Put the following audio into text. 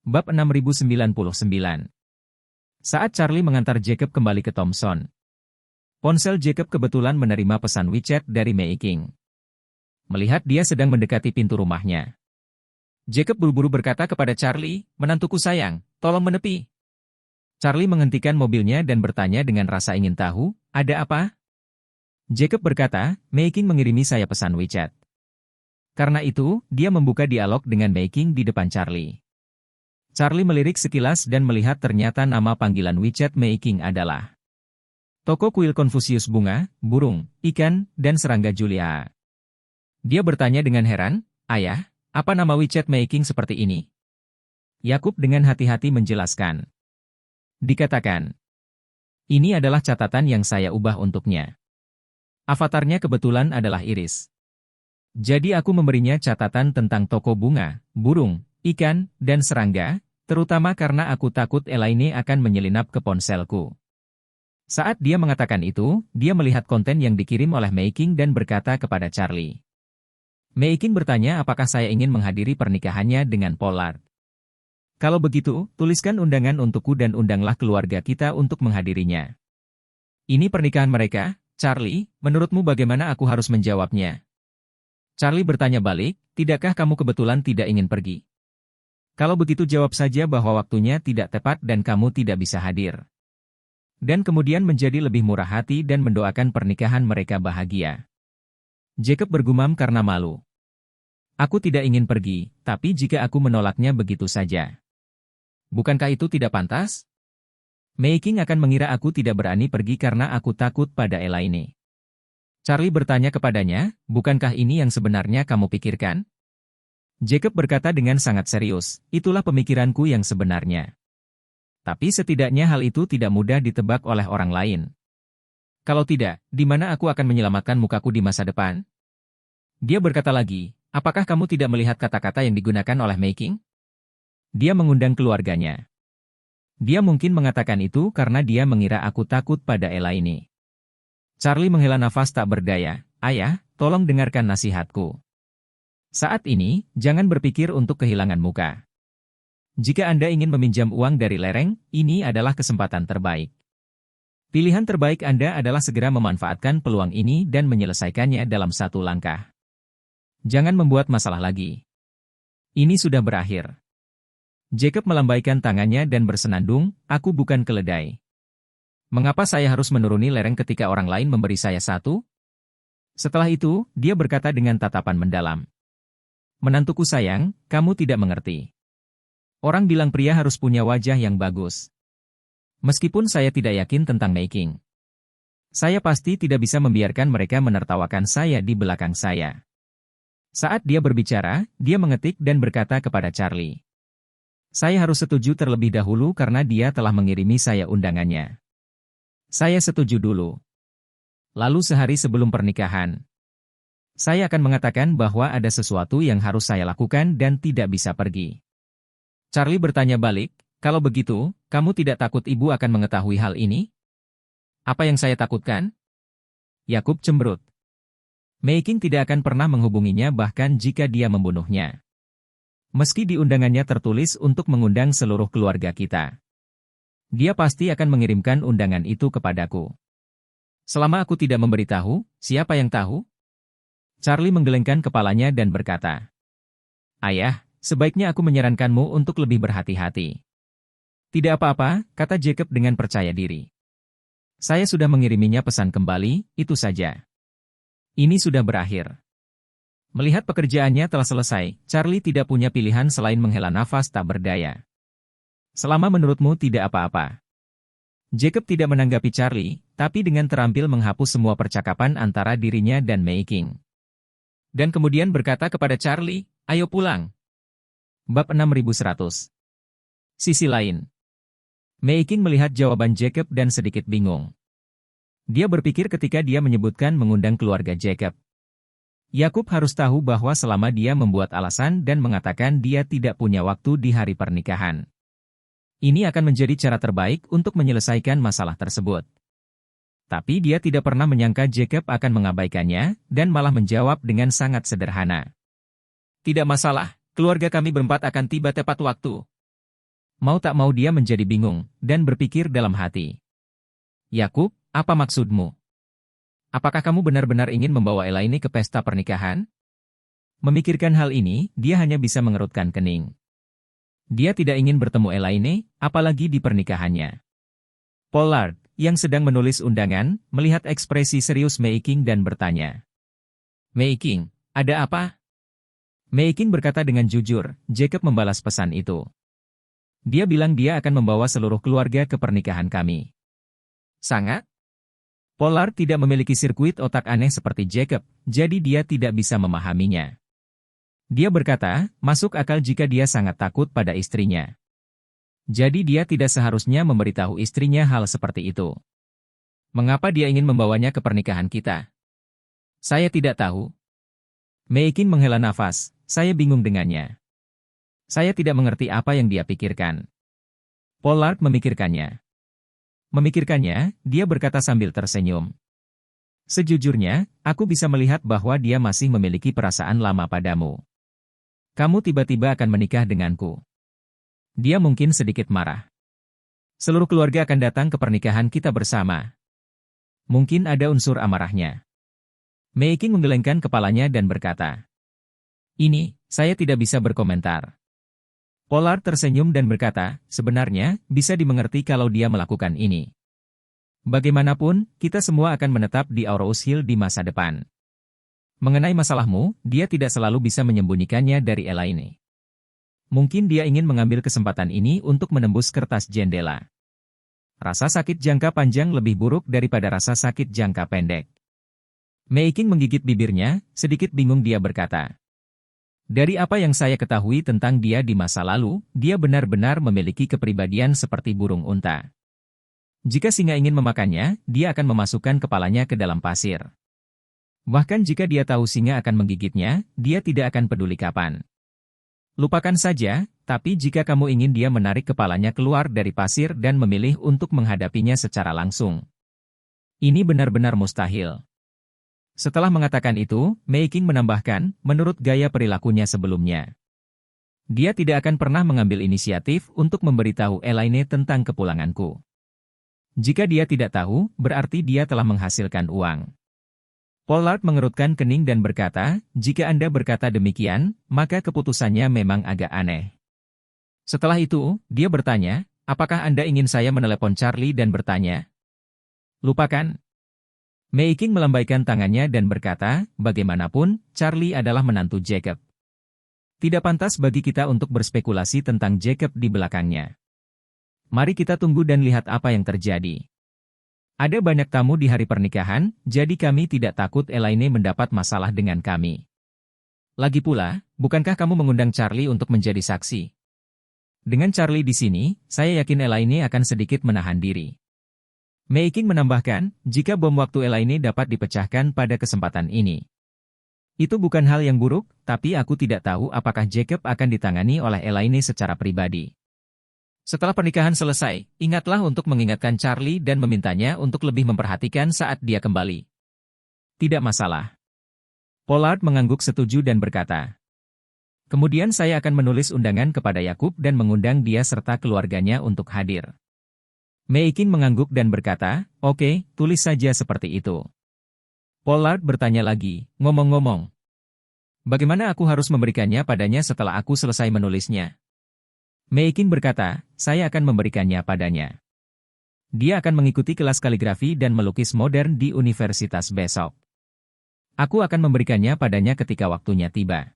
Bab 6099. Saat Charlie mengantar Jacob kembali ke Thompson, ponsel Jacob kebetulan menerima pesan WeChat dari Mei King. Melihat dia sedang mendekati pintu rumahnya, Jacob buru-buru berkata kepada Charlie, "Menantuku sayang, tolong menepi." Charlie menghentikan mobilnya dan bertanya dengan rasa ingin tahu, "Ada apa?" Jacob berkata, "Mei King mengirimi saya pesan WeChat." Karena itu, dia membuka dialog dengan Mei King di depan Charlie. Charlie melirik sekilas dan melihat ternyata nama panggilan WeChat Mei King adalah toko kuil Konfusius bunga, burung, ikan, dan serangga Julia. Dia bertanya dengan heran, "Ayah, apa nama WeChat Mei King seperti ini?" Yakub dengan hati-hati menjelaskan. Dikatakan, "Ini adalah catatan yang saya ubah untuknya. Avatarnya kebetulan adalah Iris. Jadi aku memberinya catatan tentang toko bunga, burung, ikan, dan serangga, terutama karena aku takut Elaine akan menyelinap ke ponselku." Saat dia mengatakan itu, dia melihat konten yang dikirim oleh Mei King dan berkata kepada Charlie. Mei King bertanya apakah saya ingin menghadiri pernikahannya dengan Pollard. "Kalau begitu, tuliskan undangan untukku dan undanglah keluarga kita untuk menghadirinya." "Ini pernikahan mereka, Charlie, menurutmu bagaimana aku harus menjawabnya?" Charlie bertanya balik, "Tidakkah kamu kebetulan tidak ingin pergi? Kalau begitu jawab saja bahwa waktunya tidak tepat dan kamu tidak bisa hadir." Dan kemudian menjadi lebih murah hati dan mendoakan pernikahan mereka bahagia. Jacob bergumam karena malu. "Aku tidak ingin pergi, tapi jika aku menolaknya begitu saja, bukankah itu tidak pantas? Mei King akan mengira aku tidak berani pergi karena aku takut pada Elaine." Charlie bertanya kepadanya, "Bukankah ini yang sebenarnya kamu pikirkan?" Jacob berkata dengan sangat serius, "Itulah pemikiranku yang sebenarnya. Tapi setidaknya hal itu tidak mudah ditebak oleh orang lain. Kalau tidak, di mana aku akan menyelamatkan mukaku di masa depan?" Dia berkata lagi, "Apakah kamu tidak melihat kata-kata yang digunakan oleh Mei King? Dia mengundang keluarganya. Dia mungkin mengatakan itu karena dia mengira aku takut pada Elaine." Charlie menghela nafas tak berdaya, "Ayah, tolong dengarkan nasihatku. Saat ini, jangan berpikir untuk kehilangan muka. Jika Anda ingin meminjam uang dari lereng, ini adalah kesempatan terbaik. Pilihan terbaik Anda adalah segera memanfaatkan peluang ini dan menyelesaikannya dalam satu langkah. Jangan membuat masalah lagi. Ini sudah berakhir." Jacob melambaikan tangannya dan bersenandung, "Aku bukan keledai. Mengapa saya harus menuruni lereng ketika orang lain memberi saya satu?" Setelah itu, dia berkata dengan tatapan mendalam, "Menantuku sayang, kamu tidak mengerti. Orang bilang pria harus punya wajah yang bagus. Meskipun saya tidak yakin tentang Mei King, saya pasti tidak bisa membiarkan mereka menertawakan saya di belakang saya." Saat dia berbicara, dia mengetik dan berkata kepada Charlie, "Saya harus setuju terlebih dahulu karena dia telah mengirimi saya undangannya. Saya setuju dulu. Lalu sehari sebelum pernikahan, saya akan mengatakan bahwa ada sesuatu yang harus saya lakukan dan tidak bisa pergi." Charlie bertanya balik, "Kalau begitu, kamu tidak takut ibu akan mengetahui hal ini?" "Apa yang saya takutkan?" Yakub cemberut. "Mei King tidak akan pernah menghubunginya bahkan jika dia membunuhnya. Meski di undangannya tertulis untuk mengundang seluruh keluarga kita. Dia pasti akan mengirimkan undangan itu kepadaku. Selama aku tidak memberitahu, siapa yang tahu?" Charlie menggelengkan kepalanya dan berkata, "Ayah, sebaiknya aku menyarankanmu untuk lebih berhati-hati." "Tidak apa-apa," kata Jacob dengan percaya diri. "Saya sudah mengiriminya pesan kembali, itu saja. Ini sudah berakhir." Melihat pekerjaannya telah selesai, Charlie tidak punya pilihan selain menghela nafas tak berdaya. "Selama menurutmu tidak apa-apa." Jacob tidak menanggapi Charlie, tapi dengan terampil menghapus semua percakapan antara dirinya dan Mei King. Dan kemudian berkata kepada Charlie, "Ayo pulang." Bab 6100. Sisi lain, Mei King melihat jawaban Jacob dan sedikit bingung. Dia berpikir ketika dia menyebutkan mengundang keluarga Jacob. Yakub harus tahu bahwa selama dia membuat alasan dan mengatakan dia tidak punya waktu di hari pernikahan, ini akan menjadi cara terbaik untuk menyelesaikan masalah tersebut. Tapi dia tidak pernah menyangka Jacob akan mengabaikannya, dan malah menjawab dengan sangat sederhana. "Tidak masalah, keluarga kami berempat akan tiba tepat waktu." Mau tak mau dia menjadi bingung, dan berpikir dalam hati. Yakub, apa maksudmu? Apakah kamu benar-benar ingin membawa Elaine ke pesta pernikahan? Memikirkan hal ini, dia hanya bisa mengerutkan kening. Dia tidak ingin bertemu Elaine, apalagi di pernikahannya. Pollard, yang sedang menulis undangan, melihat ekspresi serius Mei Qing dan bertanya. Mei Qing, ada apa? Mei Qing berkata dengan jujur, Jacob membalas pesan itu. Dia bilang dia akan membawa seluruh keluarga ke pernikahan kami. Sangat? Pollard tidak memiliki sirkuit otak aneh seperti Jacob, jadi dia tidak bisa memahaminya. Dia berkata, masuk akal jika dia sangat takut pada istrinya. Jadi dia tidak seharusnya memberitahu istrinya hal seperti itu. Mengapa dia ingin membawanya ke pernikahan kita? Saya tidak tahu. Mei Qing menghela nafas, saya bingung dengannya. Saya tidak mengerti apa yang dia pikirkan. Pollard memikirkannya. Memikirkannya, dia berkata sambil tersenyum. Sejujurnya, aku bisa melihat bahwa dia masih memiliki perasaan lama padamu. Kamu tiba-tiba akan menikah denganku. Dia mungkin sedikit marah. Seluruh keluarga akan datang ke pernikahan kita bersama. Mungkin ada unsur amarahnya. Mei Qing menggelengkan kepalanya dan berkata, ini, saya tidak bisa berkomentar. Pollard tersenyum dan berkata, sebenarnya, bisa dimengerti kalau dia melakukan ini. Bagaimanapun, kita semua akan menetap di Aurous Hill di masa depan. Mengenai masalahmu, dia tidak selalu bisa menyembunyikannya dari Elaine. Mungkin dia ingin mengambil kesempatan ini untuk menembus kertas jendela. Rasa sakit jangka panjang lebih buruk daripada rasa sakit jangka pendek. Mei Qing menggigit bibirnya, sedikit bingung dia berkata. Dari apa yang saya ketahui tentang dia di masa lalu, dia benar-benar memiliki kepribadian seperti burung unta. Jika singa ingin memakannya, dia akan memasukkan kepalanya ke dalam pasir. Bahkan jika dia tahu singa akan menggigitnya, dia tidak akan peduli kapan. Lupakan saja, tapi jika kamu ingin dia menarik kepalanya keluar dari pasir dan memilih untuk menghadapinya secara langsung. Ini benar-benar mustahil. Setelah mengatakan itu, Mei Qing menambahkan, menurut gaya perilakunya sebelumnya. Dia tidak akan pernah mengambil inisiatif untuk memberitahu Elaine tentang kepulanganku. Jika dia tidak tahu, berarti dia telah menghasilkan uang. Pollard mengerutkan kening dan berkata, jika Anda berkata demikian, maka keputusannya memang agak aneh. Setelah itu, dia bertanya, apakah Anda ingin saya menelepon Charlie dan bertanya? Lupakan. Mei Qing melambaikan tangannya dan berkata, bagaimanapun, Charlie adalah menantu Jacob. Tidak pantas bagi kita untuk berspekulasi tentang Jacob di belakangnya. Mari kita tunggu dan lihat apa yang terjadi. Ada banyak tamu di hari pernikahan, jadi kami tidak takut Elaine mendapat masalah dengan kami. Lagi pula, bukankah kamu mengundang Charlie untuk menjadi saksi? Dengan Charlie di sini, saya yakin Elaine akan sedikit menahan diri. Mei Qing menambahkan, jika bom waktu Elaine dapat dipecahkan pada kesempatan ini. Itu bukan hal yang buruk, tapi aku tidak tahu apakah Jacob akan ditangani oleh Elaine secara pribadi. Setelah pernikahan selesai, ingatlah untuk mengingatkan Charlie dan memintanya untuk lebih memperhatikan saat dia kembali. Tidak masalah. Pollard mengangguk setuju dan berkata. Kemudian saya akan menulis undangan kepada Yakub dan mengundang dia serta keluarganya untuk hadir. Mei Qing mengangguk dan berkata, oke, tulis saja seperti itu. Pollard bertanya lagi, ngomong-ngomong. Bagaimana aku harus memberikannya padanya setelah aku selesai menulisnya? Mei Qing berkata, saya akan memberikannya padanya. Dia akan mengikuti kelas kaligrafi dan melukis modern di universitas besok. Aku akan memberikannya padanya ketika waktunya tiba.